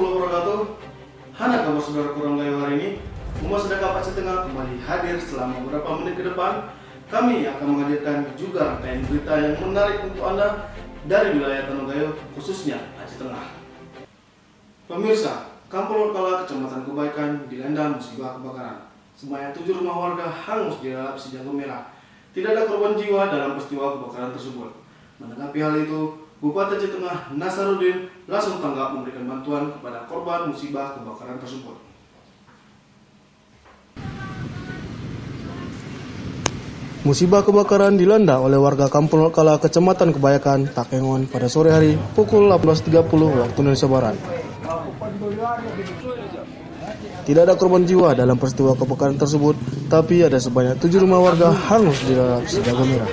warahmatullahi wabarakatuh. Hana kabar saudara kurang layu hari ini. Umat Sedekap Aceh Tengah kembali hadir selama beberapa menit ke depan. Kami akan menghadirkan juga rangkaian berita yang menarik untuk Anda dari wilayah Tanjung Gayo, khususnya Aceh Tengah. Pemirsa, Kampung Lokala Kecamatan Kebaikan dilanda musibah kebakaran. Sebanyak 7 rumah warga hangus dilalap si jago merah. Tidak ada korban jiwa dalam peristiwa kebakaran tersebut. Menanggapi hal itu, Bupati Aceh Tengah Nasaruddin langsung tanggap memberikan bantuan kepada korban musibah kebakaran tersebut. Musibah kebakaran dilanda oleh warga Kampung Lokala Kecamatan Kebaikan, Takengon pada sore hari pukul 18.30 waktu Indonesia Barat. Tidak ada korban jiwa dalam peristiwa kebakaran tersebut, tapi ada sebanyak 7 rumah warga hangus dilalap si jago merah.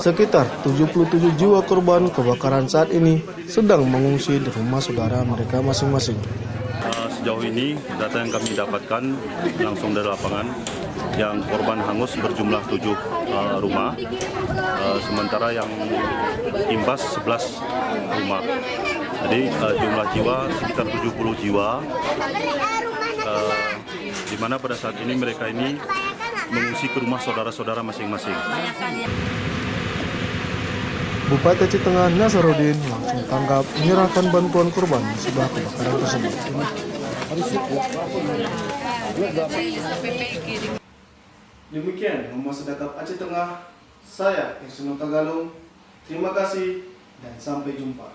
Sekitar 77 jiwa korban kebakaran saat ini sedang mengungsi di rumah saudara mereka masing-masing. Sejauh ini data yang kami dapatkan langsung dari lapangan, yang korban hangus berjumlah 7 rumah, sementara yang imbas 11 rumah. Jadi jumlah jiwa sekitar 70 jiwa, di mana pada saat ini mereka ini mengungsi ke rumah saudara-saudara masing-masing. Bupati Aceh Tengah Nasaruddin langsung tanggap menyerahkan bantuan korban musibah kebakaran tersebut. Demikian Umat Sedekap Aceh Tengah, saya Irsuno Tagalung. Terima kasih dan sampai jumpa.